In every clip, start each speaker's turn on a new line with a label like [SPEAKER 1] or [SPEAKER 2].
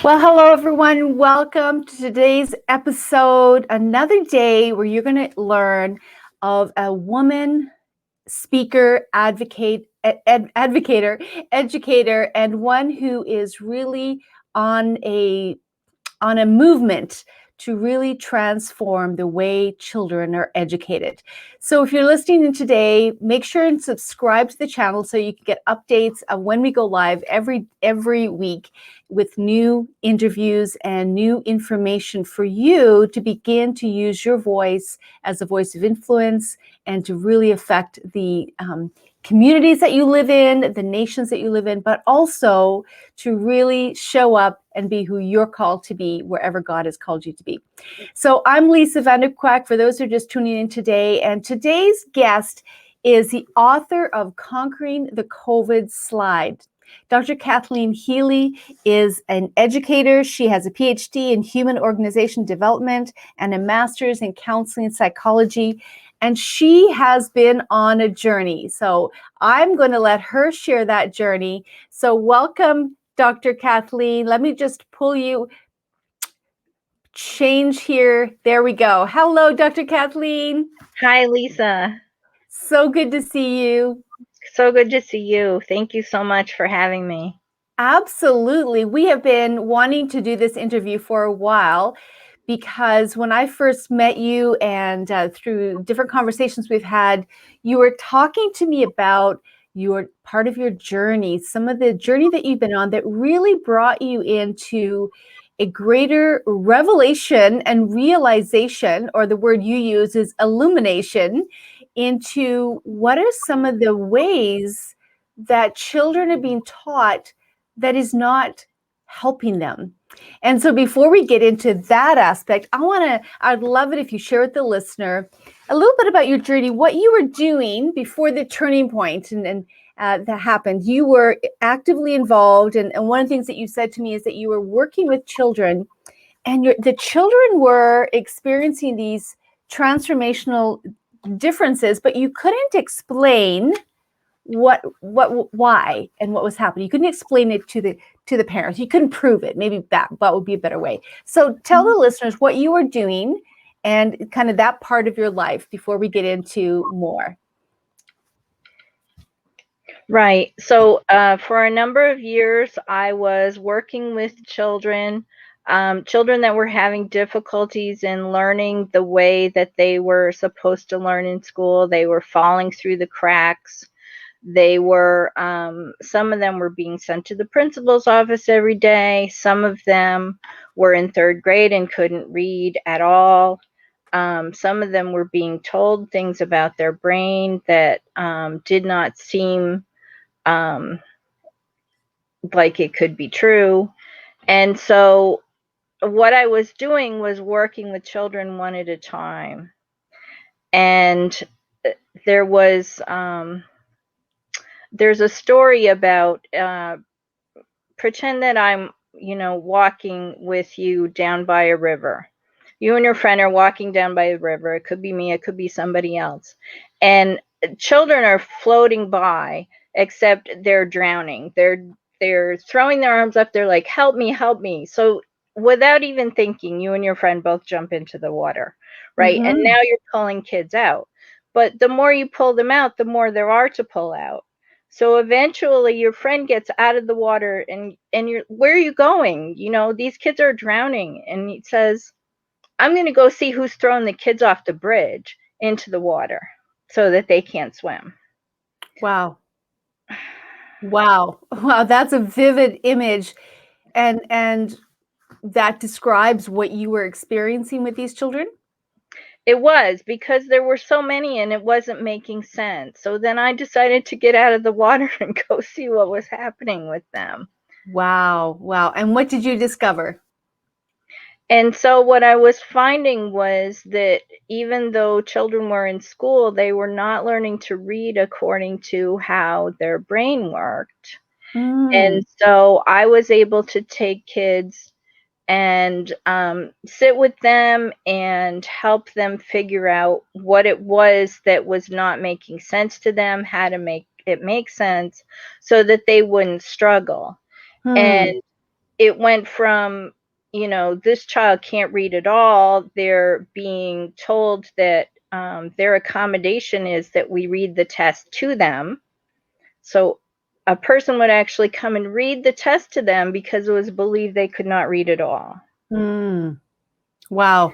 [SPEAKER 1] Well, hello everyone. Welcome to today's episode. Another day where you're going to learn of a woman speaker, advocator, educator, and one who is really on a movement to really transform the way children are educated. So if you're listening in today, make sure and subscribe to the channel so you can get updates of when we go live every week with new interviews and new information for you to begin to use your voice as a voice of influence and to really affect the communities that you live in, the nations that you live in, but also to really show up and be who you're called to be wherever God has called you to be. So I'm Lisa Vanderkwaak, for those who are just tuning in today, and today's guest is the author of Conquering the COVID Slide. Dr. Kathleen Healy is an educator. She has a PhD in human organization development and a master's in counseling and psychology. And she has been on a journey. So I'm going to let her share that journey. So welcome, Dr. Kathleen. Let me just pull you, change here. There we go. Hello, Dr. Kathleen.
[SPEAKER 2] Hi, Lisa.
[SPEAKER 1] So good to see you.
[SPEAKER 2] So good to see you. Thank you so much for having me.
[SPEAKER 1] Absolutely. We have been wanting to do this interview for a while because when I first met you and through different conversations we've had, you were talking to me about your part of your journey, some of the journey that you've been on that really brought you into a greater revelation and realization, or the word you use is illumination, into what are some of the ways that children are being taught that is not helping them. And so before we get into that aspect, I'd love it if you share with the listener a little bit about your journey, what you were doing before the turning point and that happened. You were actively involved. And one of the things that you said to me is that you were working with children and the children were experiencing these transformational differences, but you couldn't explain why and what was happening. You couldn't explain it to the parents. You couldn't prove it. Maybe that would be a better way. So tell the listeners what you were doing and kind of that part of your life before we get into more.
[SPEAKER 2] Right. So for a number of years, I was working with children that were having difficulties in learning the way that they were supposed to learn in school. They were falling through the cracks. They were, some of them were being sent to the principal's office every day. Some of them were in third grade and couldn't read at all. Some of them were being told things about their brain that did not seem like it could be true. And so what I was doing was working with children one at a time. And there was, there's a story about, pretend that I'm, walking with you down by a river. You and your friend are walking down by a river. It could be me, it could be somebody else. And children are floating by, except they're drowning. They're throwing their arms up. They're like, help me, help me. So without even thinking, you and your friend both jump into the water, right? And now you're pulling kids out. But the more you pull them out, the more there are to pull out. So eventually your friend gets out of the water and you're, where are you going? These kids are drowning. And he says, I'm going to go see who's throwing the kids off the bridge into the water so that they can't swim.
[SPEAKER 1] Wow. Wow. That's a vivid image. And that describes what you were experiencing with these children?
[SPEAKER 2] It was, because there were so many and it wasn't making sense. So then I decided to get out of the water and go see what was happening with them.
[SPEAKER 1] Wow. Wow. And what did you discover?
[SPEAKER 2] And so what I was finding was that even though children were in school, they were not learning to read according to how their brain worked. And so I was able to take kids and sit with them and help them figure out what it was that was not making sense to them, how to make it make sense so that they wouldn't struggle. And it went from, this child can't read at all. They're being told that their accommodation is that we read the test to them. So a person would actually come and read the test to them because it was believed they could not read at all.
[SPEAKER 1] Wow.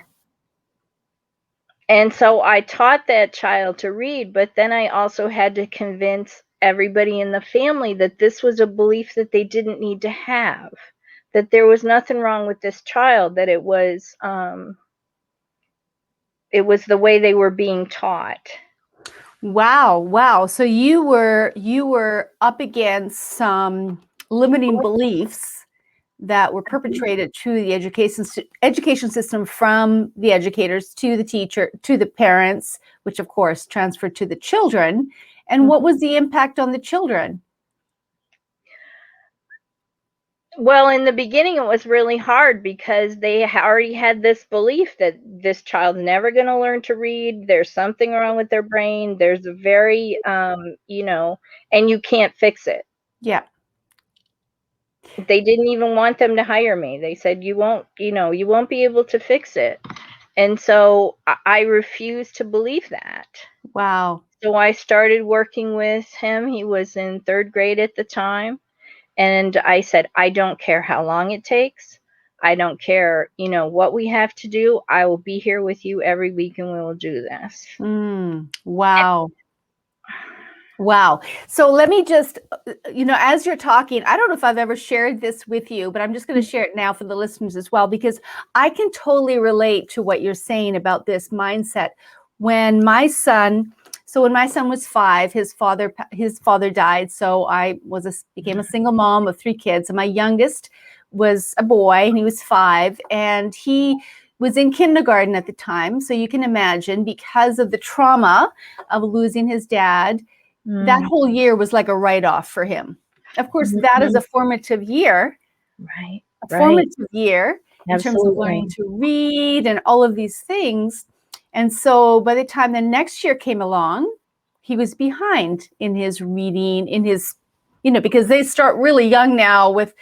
[SPEAKER 2] And so I taught that child to read, but then I also had to convince everybody in the family that this was a belief that they didn't need to have, that there was nothing wrong with this child, that it was the way they were being taught.
[SPEAKER 1] Wow. So you were up against some limiting beliefs that were perpetrated to the education system from the educators to the teacher, to the parents, which of course transferred to the children. And what was the impact on the children?
[SPEAKER 2] Well, in the beginning, it was really hard because they already had this belief that this child's never going to learn to read. There's something wrong with their brain. There's a very, and you can't fix it.
[SPEAKER 1] Yeah.
[SPEAKER 2] They didn't even want them to hire me. They said, you won't be able to fix it. And so I refused to believe that.
[SPEAKER 1] Wow.
[SPEAKER 2] So I started working with him. He was in 3rd grade at the time. And I said, I don't care how long it takes. I don't care, what we have to do. I will be here with you every week and we will do this.
[SPEAKER 1] Wow. Wow. So let me just, as you're talking, I don't know if I've ever shared this with you, but I'm just going to share it now for the listeners as well, because I can totally relate to what you're saying about this mindset. When my son was 5, his father died. So I became a single mom of 3 kids. And my youngest was a boy and he was 5, and he was in kindergarten at the time. So you can imagine, because of the trauma of losing his dad, that whole year was like a write-off for him. Of course, that is a formative year.
[SPEAKER 2] Right.
[SPEAKER 1] Formative year in terms of learning to read and all of these things. And so by the time the next year came along, he was behind in his reading, because they start really young now with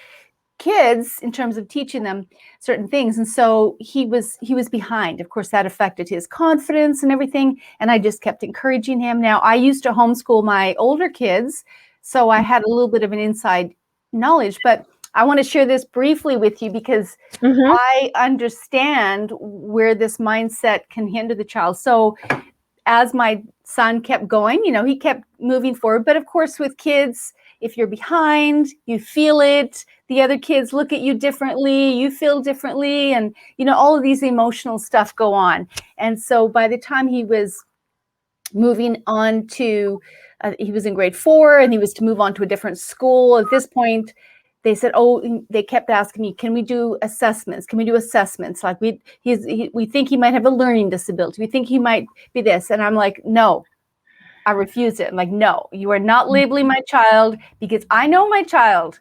[SPEAKER 1] kids in terms of teaching them certain things. And so he was behind. Of course, that affected his confidence and everything. And I just kept encouraging him. Now, I used to homeschool my older kids, so I had a little bit of an inside knowledge, but I want to share this briefly with you because I understand where this mindset can hinder the child. So as my son kept going, he kept moving forward. But of course, with kids, if you're behind, you feel it. The other kids look at you differently. You feel differently. And, all of these emotional stuff go on. And so by the time he was moving on to, he was in grade 4 and he was to move on to a different school. At this point, they said, they kept asking me, can we do assessments? Can we do assessments? Like we think he might have a learning disability. We think he might be this. And I'm like, no, I refuse it. I'm like, no, you are not labeling my child, because I know my child.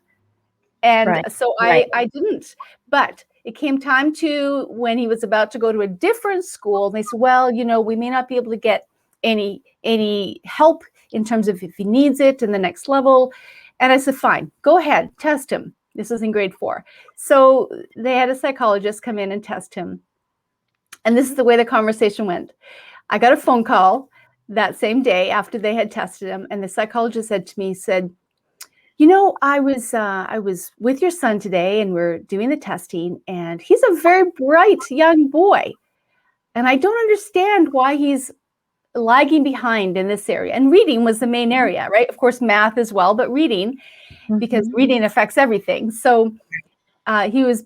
[SPEAKER 1] And so I didn't. But it came time to when he was about to go to a different school. And they said, well, we may not be able to get any help in terms of if he needs it in the next level. And I said, fine, go ahead, test him. This was in grade 4. So they had a psychologist come in and test him. And this is the way the conversation went. I got a phone call that same day after they had tested him. And the psychologist said to me, I was with your son today and we're doing the testing, and he's a very bright young boy. And I don't understand why he's lagging behind in this area. And reading was the main area, right? Of course, math as well, but reading, because reading affects everything. So he was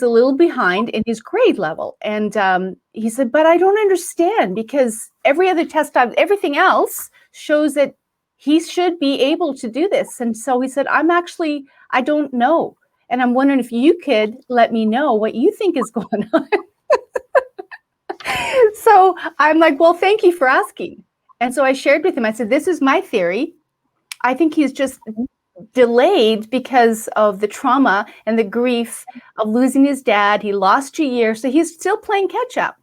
[SPEAKER 1] a little behind in his grade level. And he said, but I don't understand, because every other test everything else shows that he should be able to do this. And so he said, I don't know. And I'm wondering if you could let me know what you think is going on. So I'm like, well, thank you for asking. And so I shared with him, I said, this is my theory. I think he's just delayed because of the trauma and the grief of losing his dad. He lost 2 years, so he's still playing catch up.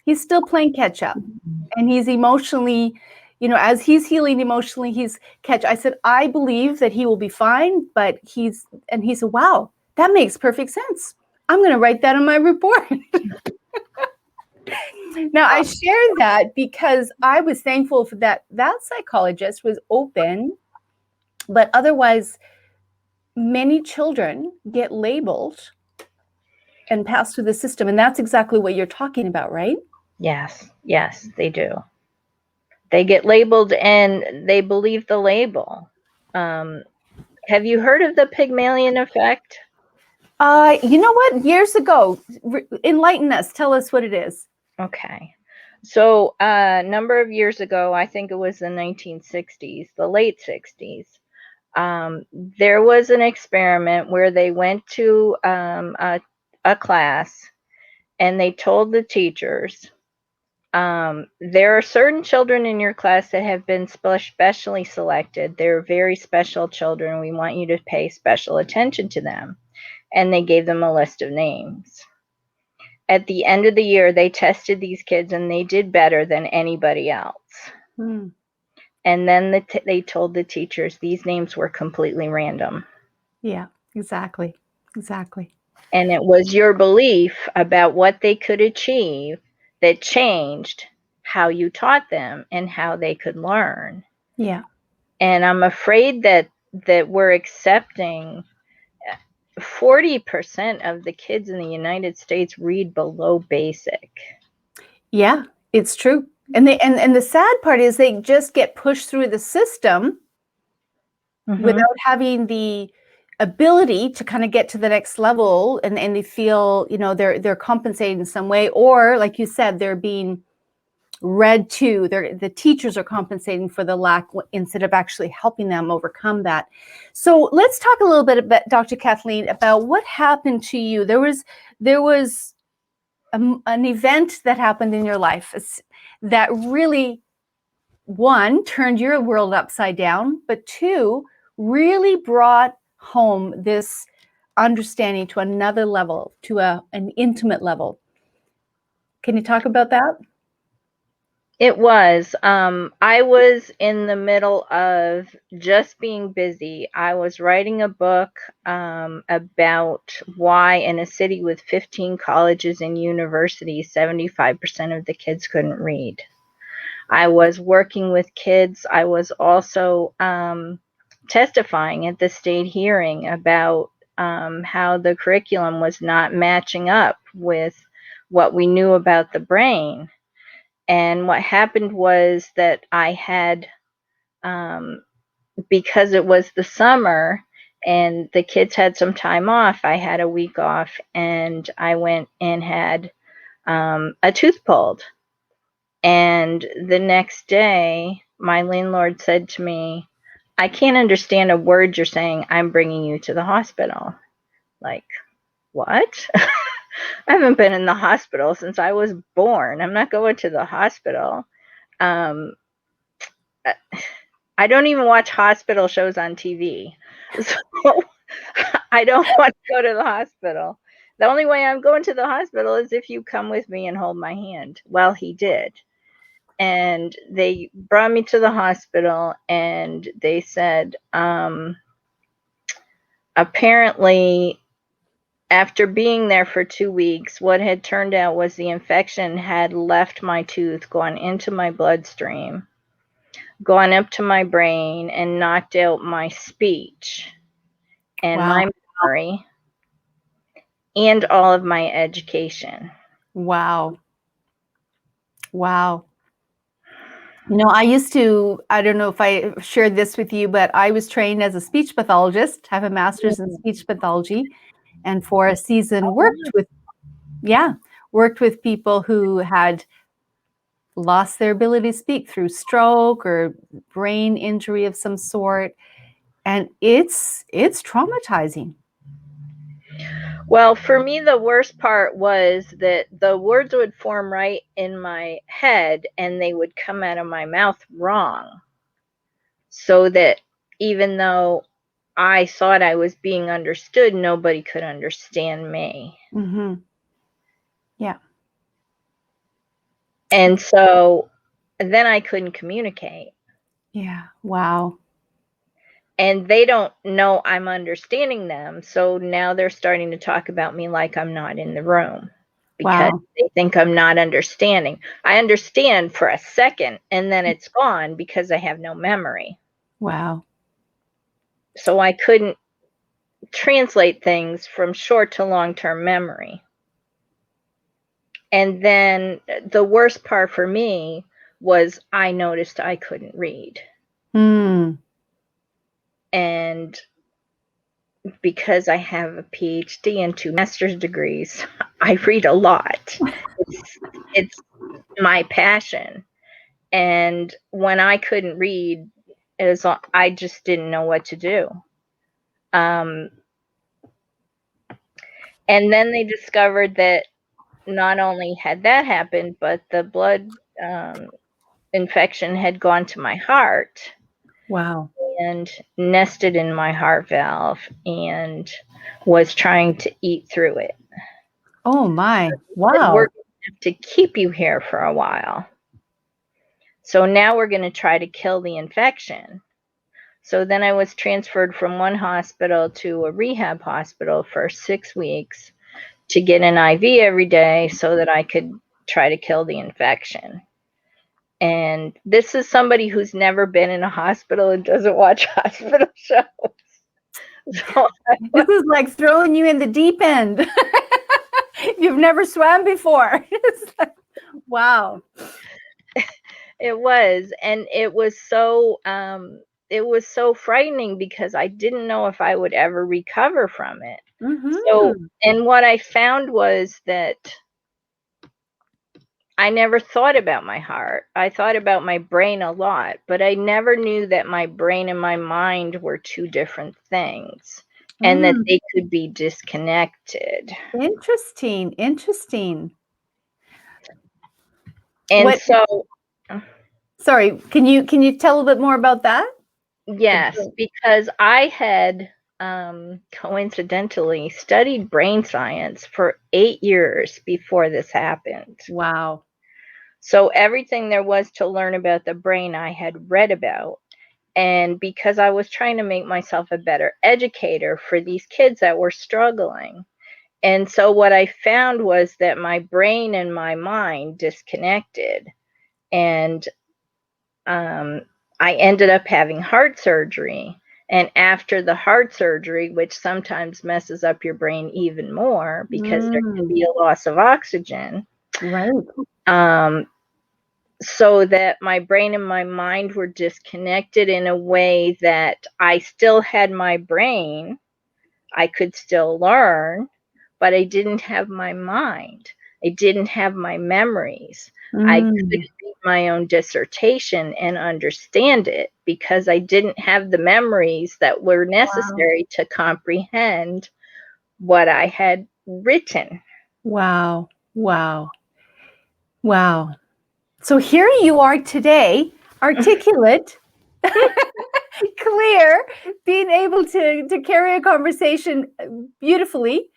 [SPEAKER 1] And he's emotionally, as he's healing emotionally, I said, I believe that he will be fine, but he said, wow, That makes perfect sense. I'm going to write that in my report. Now, I share that because I was thankful for that psychologist was open, but otherwise, many children get labeled and pass through the system. And that's exactly what you're talking about, right?
[SPEAKER 2] Yes, yes, they do. They get labeled and they believe the label. Have you heard of the Pygmalion effect?
[SPEAKER 1] You know what? Years ago, enlighten us. Tell us what it is.
[SPEAKER 2] Okay. So a number of years ago, I think it was the 1960s, the late 60s, there was an experiment where they went to a class and they told the teachers, there are certain children in your class that have been specially selected. They're very special children. We want you to pay special attention to them. And they gave them a list of names. At the end of the year, they tested these kids and they did better than anybody else.
[SPEAKER 1] Hmm.
[SPEAKER 2] And then they told the teachers these names were completely random.
[SPEAKER 1] Yeah, exactly. Exactly.
[SPEAKER 2] And it was your belief about what they could achieve that changed how you taught them and how they could learn.
[SPEAKER 1] Yeah.
[SPEAKER 2] And I'm afraid that we're accepting 40% of the kids in the United States read below basic.
[SPEAKER 1] Yeah, it's true. And the sad part is they just get pushed through the system without having the ability to kind of get to the next level, and they feel, they're compensated in some way, or like you said, they're being read to. The teachers are compensating for the lack instead of actually helping them overcome that. So let's talk a little bit about, Dr. Kathleen, about what happened to you. There was an event that happened in your life that really, one, turned your world upside down, but two, really brought home this understanding to another level, to an intimate level. Can you talk about that?
[SPEAKER 2] It was. I was in the middle of just being busy. I was writing a book about why in a city with 15 colleges and universities, 75% of the kids couldn't read. I was working with kids. I was also testifying at the state hearing about how the curriculum was not matching up with what we knew about the brain. And what happened was that I had, because it was the summer and the kids had some time off, I had a week off and I went and had a tooth pulled. And the next day, my landlord said to me, I can't understand a word you're saying. I'm bringing you to the hospital. Like, what? I haven't been in the hospital since I was born. I'm not going to the hospital. I don't even watch hospital shows on TV. So I don't want to go to the hospital. The only way I'm going to the hospital is if you come with me and hold my hand. Well, he did. And they brought me to the hospital and they said, apparently, after being there for 2 weeks, what had turned out was the infection had left my tooth, gone into my bloodstream, gone up to my brain, and knocked out my speech and
[SPEAKER 1] Wow.
[SPEAKER 2] my memory and all of my education.
[SPEAKER 1] Wow. Wow. I don't know if I shared this with you, but I was trained as a speech pathologist, have a master's in speech pathology, and for a season worked with people who had lost their ability to speak through stroke or brain injury of some sort. And it's traumatizing.
[SPEAKER 2] Well, for me, the worst part was that the words would form right in my head and they would come out of my mouth wrong. So that even though I thought I was being understood, nobody could understand me.
[SPEAKER 1] Mm-hmm. Yeah.
[SPEAKER 2] And so then I couldn't communicate.
[SPEAKER 1] Yeah. Wow.
[SPEAKER 2] and they don't know I'm understanding them. So now they're starting to talk about me like I'm not in the room because
[SPEAKER 1] Wow.
[SPEAKER 2] they think I'm not understanding. I understand for a second and then it's gone because I have no memory.
[SPEAKER 1] Wow.
[SPEAKER 2] So I couldn't translate things from short to long-term memory. And then the worst part for me was I noticed I couldn't read.
[SPEAKER 1] Mm.
[SPEAKER 2] And because I have a PhD and 2 master's degrees, I read a lot. It's my passion. And when I couldn't read, I just didn't know what to do. And then they discovered that not only had that happened, but the blood infection had gone to my heart
[SPEAKER 1] Wow.
[SPEAKER 2] and nested in my heart valve and was trying to eat through it.
[SPEAKER 1] Oh my.
[SPEAKER 2] We're
[SPEAKER 1] Wow.
[SPEAKER 2] going to have to keep you here for a while. So now we're going to try to kill the infection. So then I was transferred from one hospital to a rehab hospital for 6 weeks to get an IV every day so that I could try to kill the infection. And this is somebody who's never been in a hospital and doesn't watch hospital shows. So
[SPEAKER 1] This is like throwing you in the deep end. You've never swam before. Like, wow.
[SPEAKER 2] it was, and it was so frightening because I didn't know if I would ever recover from it. So,
[SPEAKER 1] Mm-hmm.
[SPEAKER 2] and what I found was that I never thought about my heart. I thought about my brain a lot, but I never knew that my brain and my mind were two different things and that
[SPEAKER 1] Mm.
[SPEAKER 2] they could be disconnected.
[SPEAKER 1] Interesting. Interesting.
[SPEAKER 2] And
[SPEAKER 1] What?
[SPEAKER 2] so,
[SPEAKER 1] Sorry. Can you tell a bit more about that?
[SPEAKER 2] yes, because I had coincidentally studied brain science for 8 years before this happened.
[SPEAKER 1] Wow.
[SPEAKER 2] So everything there was to learn about the brain I had read about. And because I was trying to make myself a better educator for these kids that were struggling. And so what I found was that my brain and my mind disconnected. And I ended up having heart surgery. And after the heart surgery, which sometimes messes up your brain even more because there can be a loss of oxygen,
[SPEAKER 1] Right.
[SPEAKER 2] so that my brain and my mind were disconnected in a way that I still had my brain, I could still learn, but I didn't have my mind. I didn't have my memories. I couldn't read my own dissertation and understand it because I didn't have the memories that were
[SPEAKER 1] Wow.
[SPEAKER 2] necessary to comprehend what I had written.
[SPEAKER 1] Wow. Wow. Wow. So here you are today, articulate, clear, being able to carry a conversation beautifully.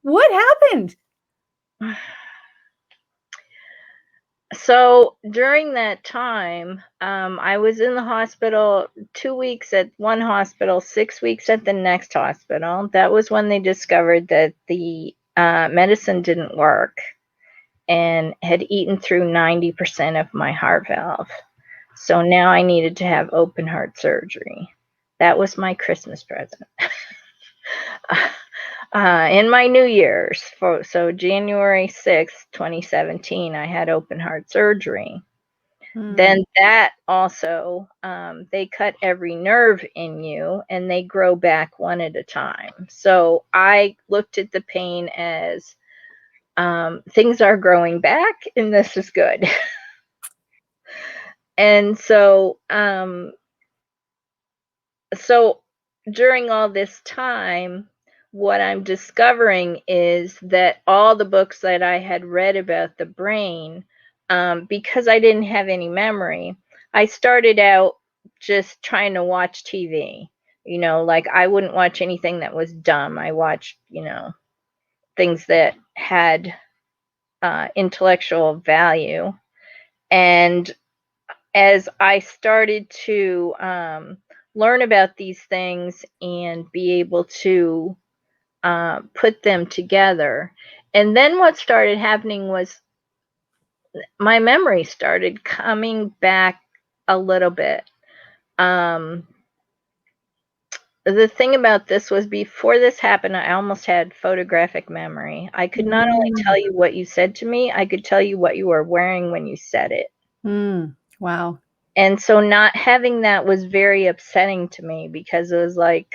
[SPEAKER 1] What happened?
[SPEAKER 2] So during that time, I was in the hospital 2 weeks at one hospital, 6 weeks at the next hospital. That was when they discovered that the medicine didn't work and had eaten through 90% of my heart valve. So now I needed to have open heart surgery. That was my Christmas present. In my New Year's, so January 6th, 2017, I had open heart surgery. Then that also, they cut every nerve in you and they grow back one at a time. So I looked at the pain as things are growing back and this is good. And so during all this time, what I'm discovering is that all the books that I had read about the brain, because I didn't have any memory, I started out just trying to watch TV. Like I wouldn't watch anything that was dumb. I watched, things that had intellectual value. And as I started to learn about these things and be able to put them together. And then what started happening was my memory started coming back a little bit. The thing about this was before this happened, I almost had photographic memory. I could not only tell you what you said to me, I could tell you what you were wearing when you said it.
[SPEAKER 1] Wow.
[SPEAKER 2] And so not having that was very upsetting to me because it was like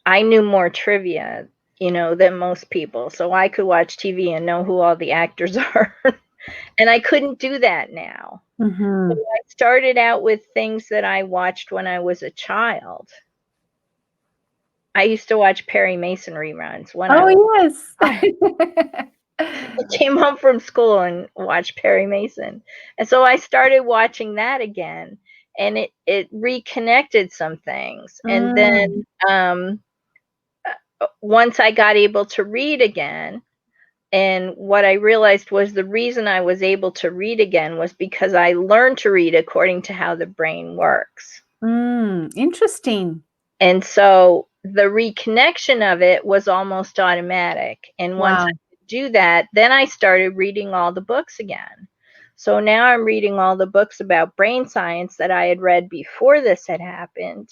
[SPEAKER 2] I knew more trivia, than most people. So I could watch TV and know who all the actors are. And I couldn't do that now. So I started out with things that I watched when I was a child. I used to watch Perry Mason reruns when
[SPEAKER 1] yes.
[SPEAKER 2] I came home from school and watched Perry Mason. And so I started watching that again, and it reconnected some things. And then once I got able to read again, and what I realized was the reason I was able to read again was because I learned to read according to how the brain works.
[SPEAKER 1] Interesting.
[SPEAKER 2] And so the reconnection of it was almost automatic. And once I could do that, then I started reading all the books again. So now I'm reading all the books about brain science that I had read before this had happened.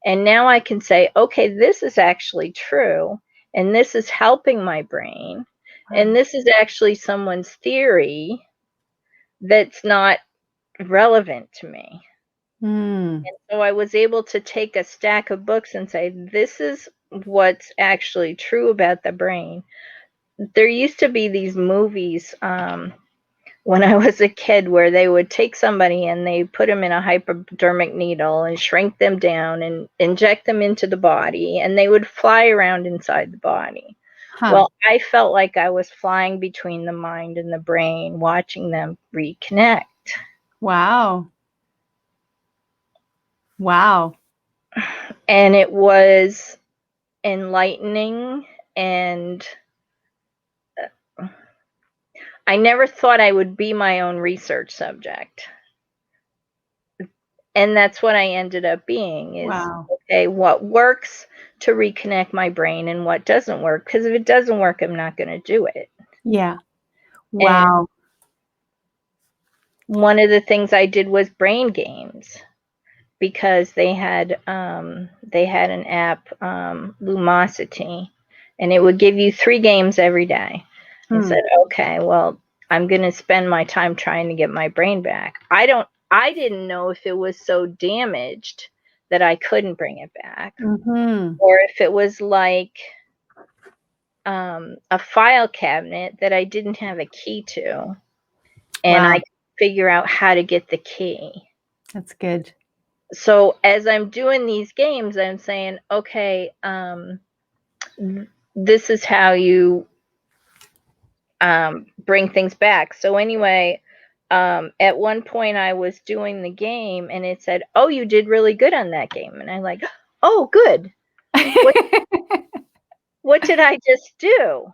[SPEAKER 2] And now I can say, okay, this is actually true. And this is helping my brain. And this is actually someone's theory that's not relevant to me. And so I was able to take a stack of books and say, this is what's actually true about the brain. There used to be these movies when I was a kid where they would take somebody and they put them in a hypodermic needle and shrink them down and inject them into the body, and they would fly around inside the body. Well, I felt like I was flying between the mind and the brain, watching them reconnect.
[SPEAKER 1] Wow. Wow.
[SPEAKER 2] And it was enlightening, and I never thought I would be my own research subject. And that's what I ended up being is, okay, what works to reconnect my brain and what doesn't work? Because if it doesn't work, I'm not going to do it.
[SPEAKER 1] Yeah. Wow.
[SPEAKER 2] And one of the things I did was brain games, because they had an app, Lumosity, and it would give you 3 games every day. And said, okay, well, I'm going to spend my time trying to get my brain back. I didn't know if it was so damaged that I couldn't bring it back, or if it was like a file cabinet that I didn't have a key to, and I could figure out how to get the key.
[SPEAKER 1] That's good.
[SPEAKER 2] So as I'm doing these games, I'm saying, okay, this is how you bring things back. So anyway, at one point I was doing the game and it said, oh, you did really good on that game. And I'm like, oh, good. What did I just do?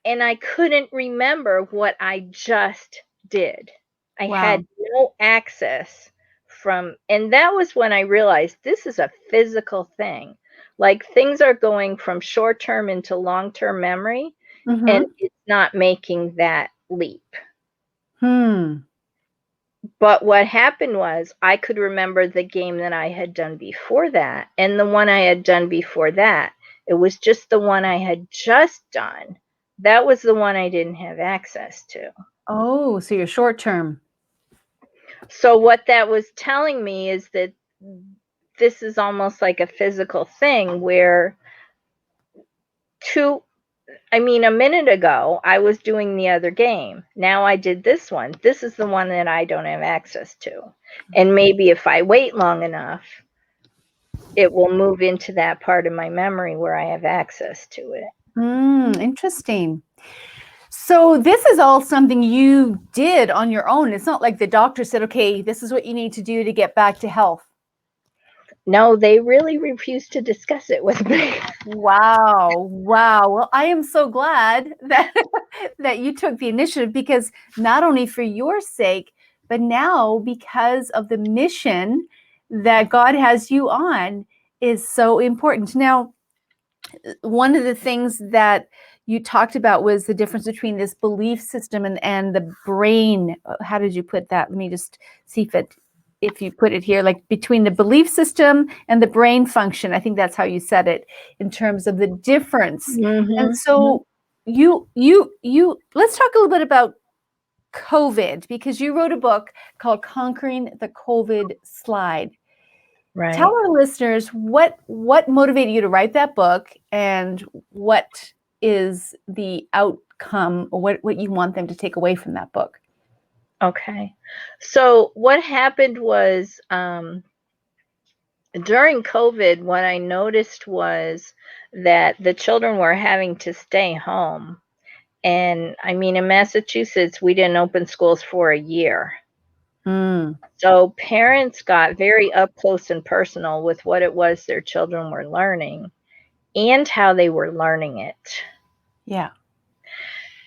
[SPEAKER 2] And I couldn't remember what I just did. I had no access and that was when I realized this is a physical thing. Like things are going from short-term into long-term memory, and it's not making that leap. But what happened was I could remember the game that I had done before that, and the one I had done before that. It was just the one I had just done. That was the one I didn't have access to.
[SPEAKER 1] Oh, so you're short term.
[SPEAKER 2] So what that was telling me is that this is almost like a physical thing where a minute ago, I was doing the other game. Now I did this one. This is the one that I don't have access to. And maybe if I wait long enough, it will move into that part of my memory where I have access to it.
[SPEAKER 1] Interesting. So this is all something you did on your own. It's not like the doctor said, okay, this is what you need to do to get back to health.
[SPEAKER 2] No, they really refused to discuss it with me.
[SPEAKER 1] Wow. Well, I am so glad that that you took the initiative, because not only for your sake, but now because of the mission that God has you on is so important. Now, one of the things that you talked about was the difference between this belief system and the brain. How did you put that? Let me just see if you put it here, like between the belief system and the brain function. I think that's how you said it in terms of the difference. And so you let's talk a little bit about COVID, because you wrote a book called Conquering the COVID Slide.
[SPEAKER 2] Right.
[SPEAKER 1] Tell our listeners what motivated you to write that book, and what is the outcome, or what you want them to take away from that book.
[SPEAKER 2] Okay. So what happened was, during COVID, what I noticed was that the children were having to stay home. And I mean, in Massachusetts, we didn't open schools for a year. So parents got very up close and personal with what it was their children were learning and how they were learning it.
[SPEAKER 1] Yeah.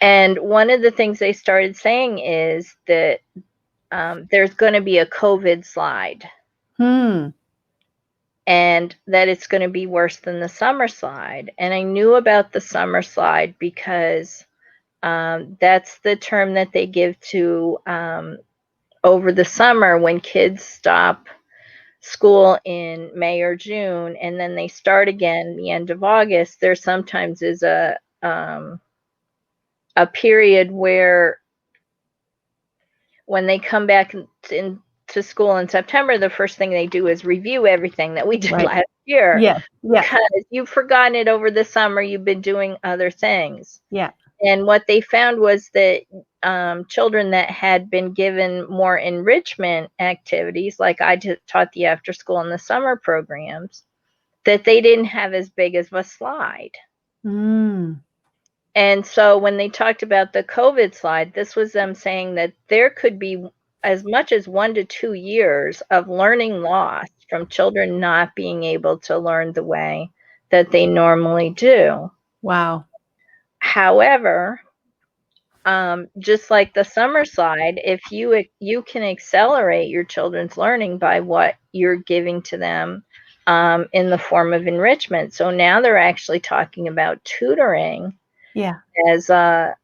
[SPEAKER 2] And one of the things they started saying is that there's going to be a COVID slide. And that it's going to be worse than the summer slide. And I knew about the summer slide because that's the term that they give to over the summer when kids stop school in May or June and then they start again the end of August. There sometimes is a period where when they come back into school in September, the first thing they do is review everything that we did last year.
[SPEAKER 1] Yeah.
[SPEAKER 2] Because you've forgotten it over the summer. You've been doing other things.
[SPEAKER 1] Yeah.
[SPEAKER 2] And what they found was that children that had been given more enrichment activities, like I taught the after school and the summer programs, that they didn't have as big of a slide. And so when they talked about the COVID slide, this was them saying that there could be as much as 1 to 2 years of learning lost from children not being able to learn the way that they normally do.
[SPEAKER 1] Wow.
[SPEAKER 2] However, just like the summer slide, if you can accelerate your children's learning by what you're giving to them in the form of enrichment. So now they're actually talking about tutoring as a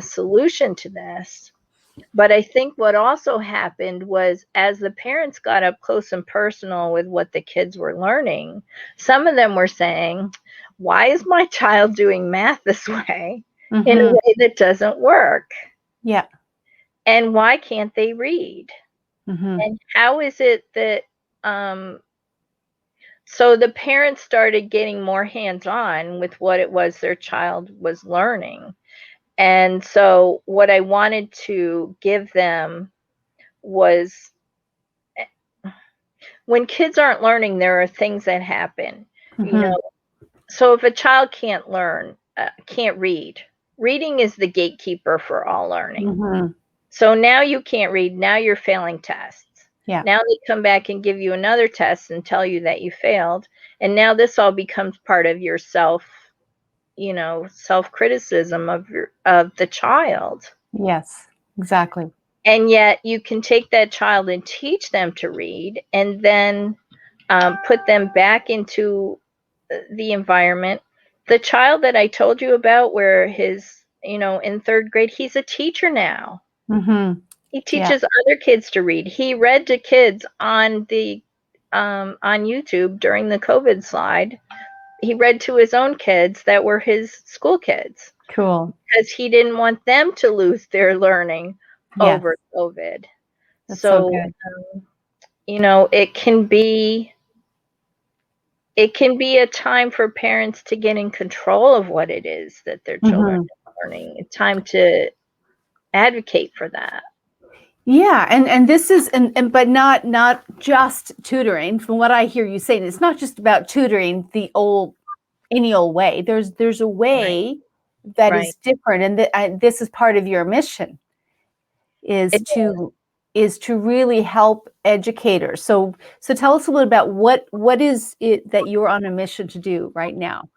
[SPEAKER 2] solution to this. But I think what also happened was as the parents got up close and personal with what the kids were learning, some of them were saying, why is my child doing math this way in a way that doesn't work?
[SPEAKER 1] Yeah.
[SPEAKER 2] And why can't they read? And how is it that so the parents started getting more hands-on with what it was their child was learning. And so what I wanted to give them was, when kids aren't learning, there are things that happen. You know, so if a child can't learn, can't read, reading is the gatekeeper for all learning. So now you can't read, now you're failing tests.
[SPEAKER 1] Yeah.
[SPEAKER 2] Now they come back and give you another test and tell you that you failed. And now this all becomes part of your self-criticism of the child.
[SPEAKER 1] Yes, exactly.
[SPEAKER 2] And yet you can take that child and teach them to read and then put them back into the environment. The child that I told you about where in 3rd grade, he's a teacher now. He teaches other kids to read. He read to kids on YouTube during the COVID slide. He read to his own kids that were his school kids.
[SPEAKER 1] Cool.
[SPEAKER 2] Because he didn't want them to lose their learning over COVID.
[SPEAKER 1] That's so good.
[SPEAKER 2] It can be a time for parents to get in control of what it is that their children are learning. It's time to advocate for that.
[SPEAKER 1] Yeah, and this is but not just tutoring. From what I hear you saying, it's not just about tutoring any old way. There's a way that is different, and this is part of your mission. Is to really help educators. So tell us a little about what is it that you're on a mission to do right now?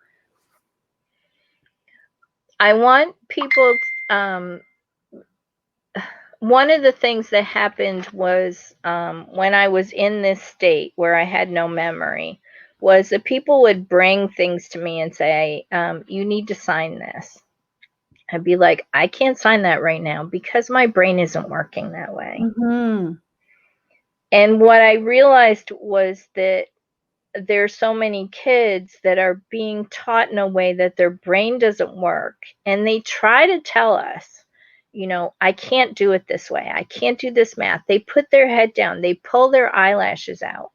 [SPEAKER 2] I want people one of the things that happened was when I was in this state where I had no memory, was that people would bring things to me and say, you need to sign this. I'd be like, I can't sign that right now because my brain isn't working that way.
[SPEAKER 1] Mm-hmm.
[SPEAKER 2] And what I realized was that there's so many kids that are being taught in a way that their brain doesn't work. And they try to tell us, I can't do it this way. I can't do this math. They put their head down. They pull their eyelashes out.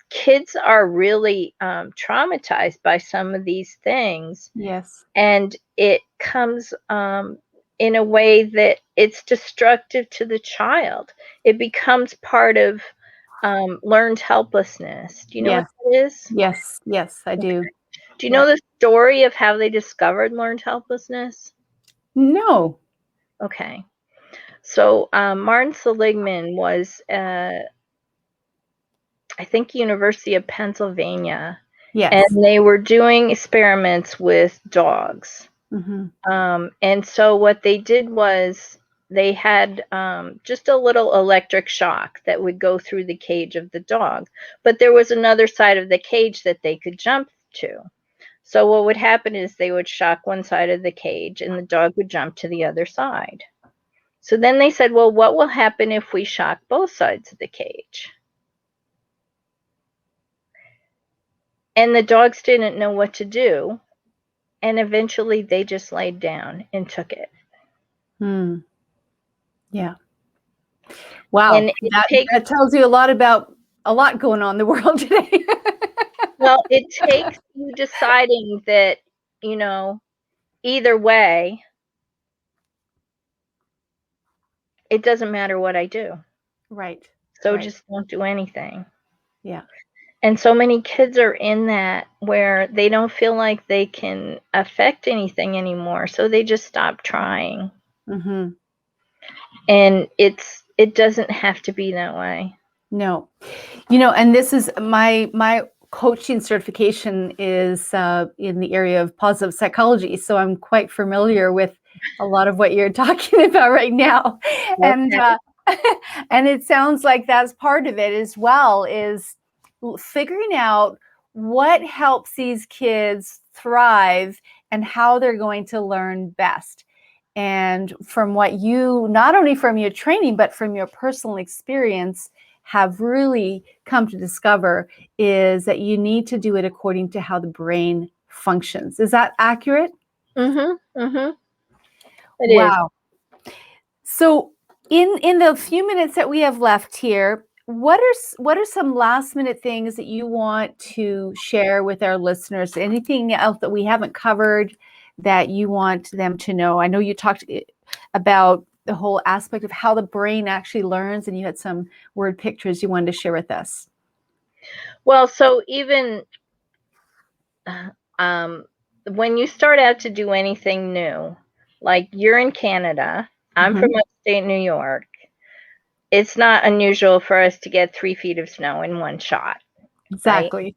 [SPEAKER 2] Kids are really traumatized by some of these things.
[SPEAKER 1] Yes.
[SPEAKER 2] And it comes in a way that it's destructive to the child. It becomes part of learned helplessness. Do you know what
[SPEAKER 1] Yes.
[SPEAKER 2] that is?
[SPEAKER 1] Yes. Yes, I do.
[SPEAKER 2] Do you
[SPEAKER 1] Yeah.
[SPEAKER 2] know the story of how they discovered learned helplessness?
[SPEAKER 1] No.
[SPEAKER 2] Okay. So Martin Seligman was, I think, University of Pennsylvania, and
[SPEAKER 1] Yes.
[SPEAKER 2] they were doing experiments with dogs.
[SPEAKER 1] Mm-hmm.
[SPEAKER 2] And so what they did was they had just a little electric shock that would go through the cage of the dog, but there was another side of the cage that they could jump to. So what would happen is they would shock one side of the cage and the dog would jump to the other side. So then they said, well, what will happen if we shock both sides of the cage? And the dogs didn't know what to do. And eventually they just laid down and took it.
[SPEAKER 1] Hmm. Yeah. Wow.
[SPEAKER 2] And it takes,
[SPEAKER 1] That tells you a lot about a lot going on in the world today.
[SPEAKER 2] well, it takes you deciding that, either way, it doesn't matter what I do.
[SPEAKER 1] Right.
[SPEAKER 2] So
[SPEAKER 1] Right.
[SPEAKER 2] just don't do anything.
[SPEAKER 1] Yeah.
[SPEAKER 2] And so many kids are in that where they don't feel like they can affect anything anymore. So they just stop trying.
[SPEAKER 1] Mm-hmm.
[SPEAKER 2] And it doesn't have to be that way.
[SPEAKER 1] No. And this is my coaching certification is in the area of positive psychology, so I'm quite familiar with a lot of what you're talking about right now, and
[SPEAKER 2] Okay.
[SPEAKER 1] and it sounds like that's part of it as well, is figuring out what helps these kids thrive and how they're going to learn best. And from what you, not only from your training but from your personal experience, have really come to discover, is that you need to do it according to how the brain functions. Is that accurate?
[SPEAKER 2] Mm-hmm. Mm-hmm. It is.
[SPEAKER 1] Wow. So in the few minutes that we have left here, what are some last minute things that you want to share with our listeners? Anything else that we haven't covered that you want them to know? I know you talked about the whole aspect of how the brain actually learns, and you had some word pictures you wanted to share with us.
[SPEAKER 2] Well, so even when you start out to do anything new, like you're in Canada, I'm from
[SPEAKER 1] Mm-hmm.
[SPEAKER 2] upstate New York. It's not unusual for us to get 3 feet of snow in one shot, right?
[SPEAKER 1] Exactly.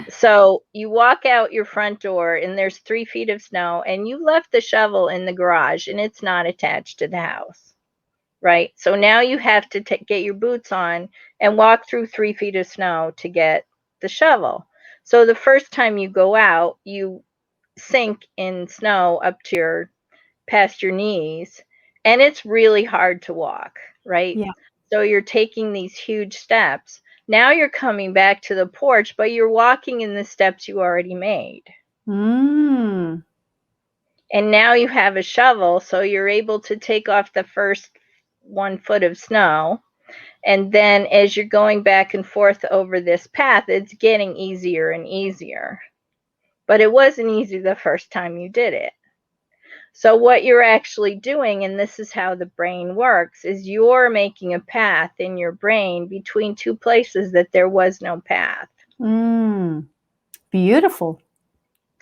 [SPEAKER 2] So you walk out your front door and there's 3 feet of snow and you left the shovel in the garage and it's not attached to the house, right? So now you have to get your boots on and walk through 3 feet of snow to get the shovel. So the first time you go out, you sink in snow up to past your knees, and it's really hard to walk, right?
[SPEAKER 1] Yeah.
[SPEAKER 2] So you're taking these huge steps. Now you're coming back to the porch, but you're walking in the steps you already made.
[SPEAKER 1] Mm.
[SPEAKER 2] And now you have a shovel, so you're able to take off the first 1 foot of snow. And then as you're going back and forth over this path, it's getting easier and easier. But it wasn't easy the first time you did it. So what you're actually doing, and this is how the brain works, is you're making a path in your brain between two places that there was no path.
[SPEAKER 1] Mm. Beautiful.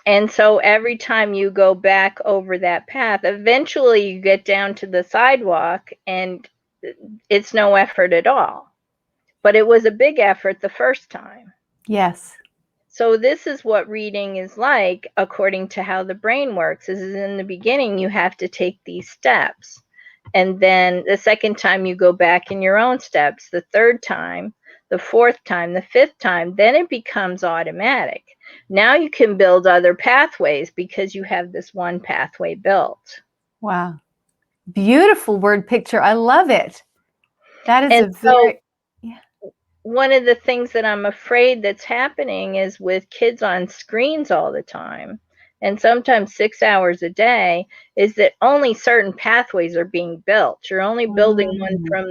[SPEAKER 2] And so every time you go back over that path, eventually you get down to the sidewalk and it's no effort at all. But it was a big effort the first time.
[SPEAKER 1] Yes.
[SPEAKER 2] So this is what reading is like, according to how the brain works, is in the beginning you have to take these steps. And then the second time you go back in your own steps, the third time, the fourth time, the fifth time, then it becomes automatic. Now you can build other pathways because you have this one pathway built.
[SPEAKER 1] Wow. Beautiful word picture. I love it. That is
[SPEAKER 2] And
[SPEAKER 1] a
[SPEAKER 2] so
[SPEAKER 1] very, yeah.
[SPEAKER 2] one of the things that I'm afraid that's happening is with kids on screens all the time, and sometimes 6 hours a day, is that only certain pathways are being built. You're only building one
[SPEAKER 1] Mm.
[SPEAKER 2] from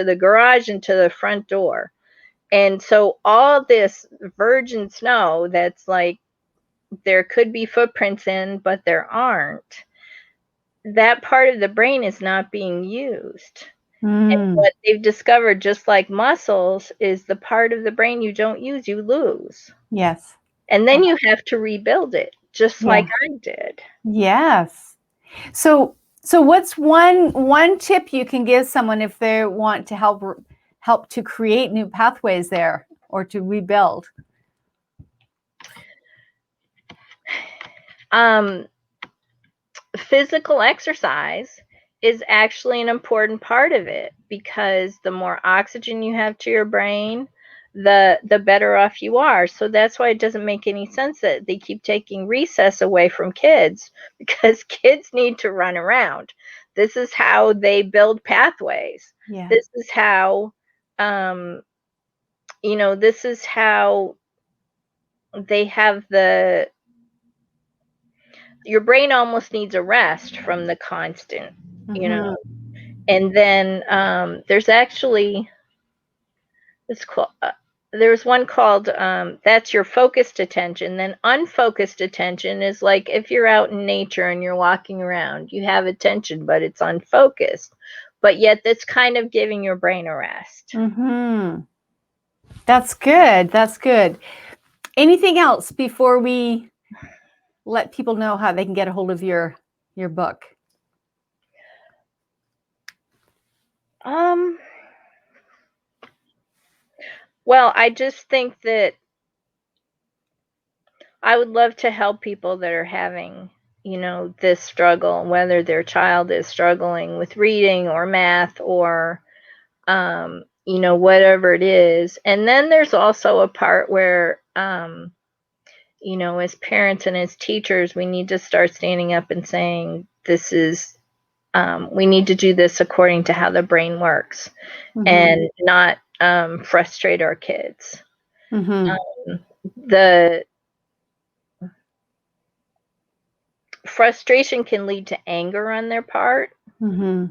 [SPEAKER 2] the garage and to the front door. And so all this virgin snow that's like there could be footprints in, but there aren't, that part of the brain is not being used. And
[SPEAKER 1] Mm.
[SPEAKER 2] what they've discovered, just like muscles, is the part of the brain you don't use, you lose.
[SPEAKER 1] Yes.
[SPEAKER 2] And then you have to rebuild it, just like
[SPEAKER 1] Yeah.
[SPEAKER 2] I did.
[SPEAKER 1] Yes. So what's one tip you can give someone if they want to help to create new pathways there or to rebuild?
[SPEAKER 2] Physical exercise is actually an important part of it, because the more oxygen you have to your brain, the better off you are. So that's why it doesn't make any sense that they keep taking recess away from kids, because kids need to run around. This is how they build pathways.
[SPEAKER 1] Yeah.
[SPEAKER 2] This is how this is how they have your brain almost needs a rest from the constant, you
[SPEAKER 1] Mm-hmm.
[SPEAKER 2] know. And then there's actually it's called there's one called that's your focused attention. Then unfocused attention is like if you're out in nature and you're walking around, you have attention, but it's unfocused. But yet that's kind of giving your brain a rest.
[SPEAKER 1] Mm-hmm. That's good. That's good. Anything else before we let people know how they can get a hold of your book?
[SPEAKER 2] Well, I just think that I would love to help people that are having, this struggle, whether their child is struggling with reading or math or, whatever it is. And then there's also a part where, as parents and as teachers, we need to start standing up and saying, we need to do this according to how the brain works,
[SPEAKER 1] Mm-hmm.
[SPEAKER 2] and not frustrate our kids.
[SPEAKER 1] Mm-hmm.
[SPEAKER 2] The frustration can lead to anger on their part.
[SPEAKER 1] Mm-hmm.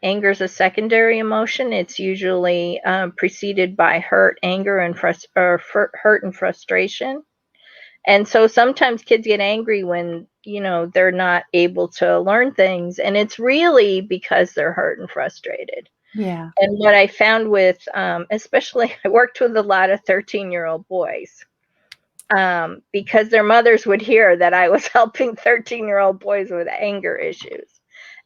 [SPEAKER 2] Anger is a secondary emotion. It's usually preceded by hurt, anger, and hurt and frustration. And so sometimes kids get angry when they're not able to learn things, and it's really because they're hurt and frustrated.
[SPEAKER 1] Yeah.
[SPEAKER 2] And what I found with, especially, I worked with a lot of 13-year-old boys. Because their mothers would hear that I was helping 13-year-old boys with anger issues.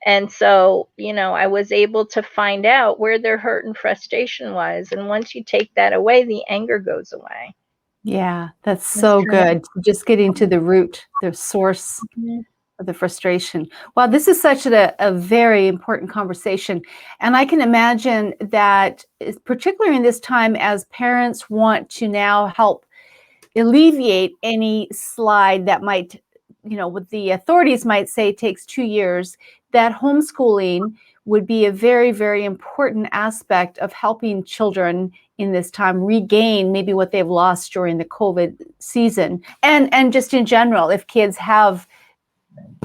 [SPEAKER 2] And so, I was able to find out where their hurt and frustration was. And once you take that away, the anger goes away.
[SPEAKER 1] Yeah, that's
[SPEAKER 2] That's
[SPEAKER 1] so
[SPEAKER 2] kind
[SPEAKER 1] good. Just getting to the root, the source
[SPEAKER 2] of,
[SPEAKER 1] of the frustration. Wow, this is such a very important conversation. And I can imagine that, particularly in this time, as parents want to now help alleviate any slide that might, what the authorities might say takes 2 years, that homeschooling would be a very, very important aspect of helping children in this time regain maybe what they've lost during the COVID season. And just in general, if kids have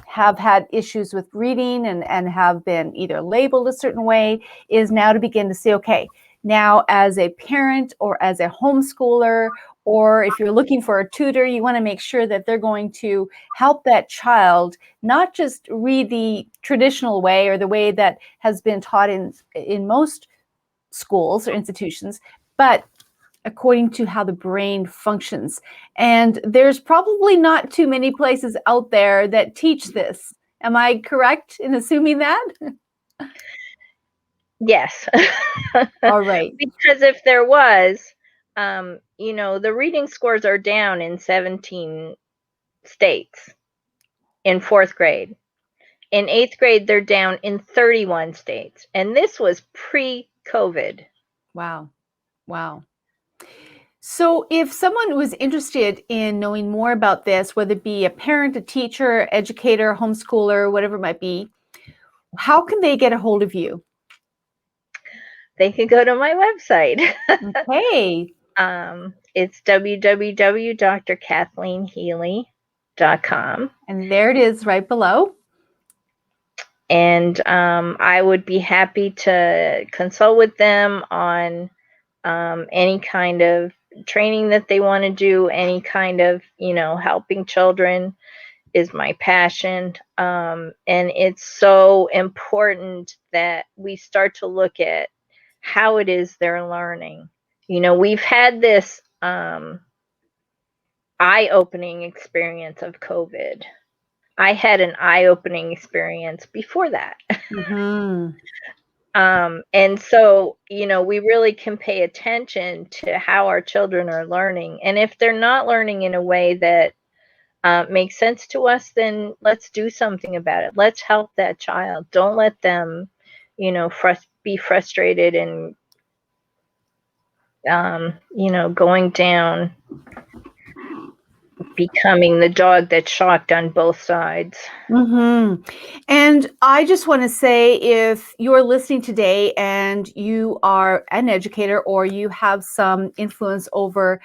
[SPEAKER 1] had issues with reading and have been either labeled a certain way, is now to begin to say, okay, now as a parent or as a homeschooler, or if you're looking for a tutor, you want to make sure that they're going to help that child not just read the traditional way or the way that has been taught in most schools or institutions, but according to how the brain functions. And there's probably not too many places out there that teach this. Am I correct in assuming that?
[SPEAKER 2] yes.
[SPEAKER 1] All right.
[SPEAKER 2] Because if there was, the reading scores are down in 17 states in fourth grade. In 8th grade, they're down in 31 states. And this was pre-COVID.
[SPEAKER 1] Wow. Wow. So if someone was interested in knowing more about this, whether it be a parent, a teacher, educator, homeschooler, whatever it might be, how can they get a hold of you?
[SPEAKER 2] They can go to my website.
[SPEAKER 1] Okay.
[SPEAKER 2] It's www.drkathleenhealy.com.
[SPEAKER 1] And there it is right below.
[SPEAKER 2] And I would be happy to consult with them on any kind of training that they want to do, any kind of, helping children is my passion. And it's so important that we start to look at how it is they're learning. We've had this eye-opening experience of COVID. I had an eye-opening experience before that.
[SPEAKER 1] Mm-hmm.
[SPEAKER 2] And so, we really can pay attention to how our children are learning. And if they're not learning in a way that makes sense to us, then let's do something about it. Let's help that child. Don't let them, be frustrated and, going down, becoming the dog that's shocked on both sides.
[SPEAKER 1] Mm-hmm. And I just want to say, if you're listening today and you are an educator or you have some influence over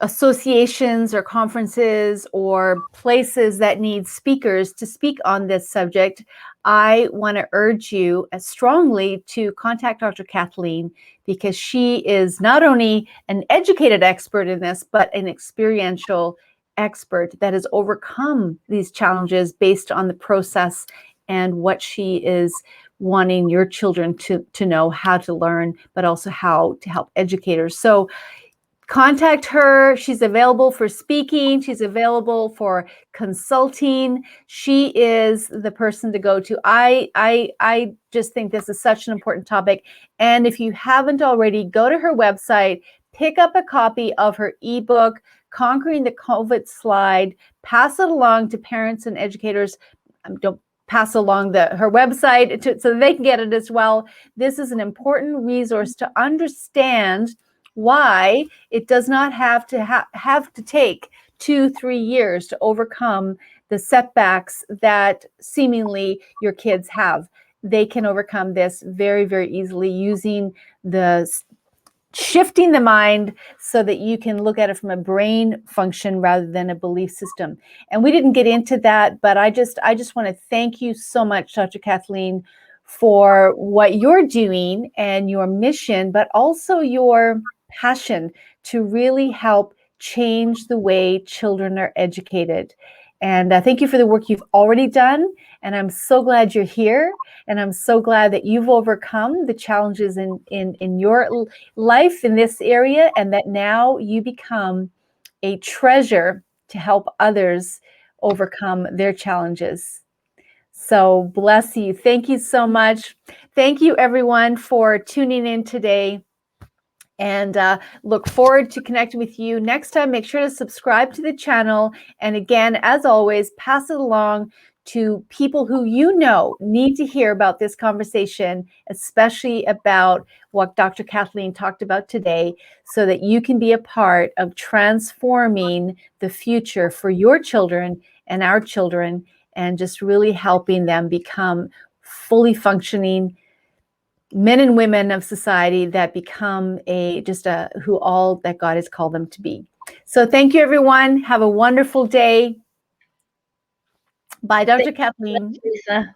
[SPEAKER 1] associations or conferences or places that need speakers to speak on this subject, I want to urge you strongly to contact Dr. Kathleen, because she is not only an educated expert in this, but an experiential expert that has overcome these challenges based on the process and what she is wanting your children to know how to learn, but also how to help educators. So contact her. She's available for speaking. She's available for consulting. She is the person to go to. I just think this is such an important topic. And if you haven't already, go to her website, pick up a copy of her ebook, Conquering the COVID Slide, pass it along to parents and educators. Don't pass along her website so they can get it as well. This is an important resource to understand why it does not have to have to take 2-3 years to overcome the setbacks that seemingly your kids have. They can overcome this very, very easily using the shifting the mind so that you can look at it from a brain function rather than a belief system. And we didn't get into that, but I just want to thank you so much, Dr. Kathleen, for what you're doing and your mission, but also your passion to really help change the way children are educated. And thank you for the work you've already done. And I'm so glad you're here. And I'm so glad that you've overcome the challenges in your life in this area, and that now you become a treasure to help others overcome their challenges. So bless you. Thank you so much. Thank you, everyone, for tuning in today. And look forward to connecting with you next time. Make sure to subscribe to the channel. And again, as always, pass it along to people who you know need to hear about this conversation, especially about what Dr. Kathleen talked about today, so that you can be a part of transforming the future for your children and our children, and just really helping them become fully functioning men and women of society that become who all that God has called them to be. So thank you, everyone. Have a wonderful day. Bye, Dr. Kathleen.
[SPEAKER 2] Lisa.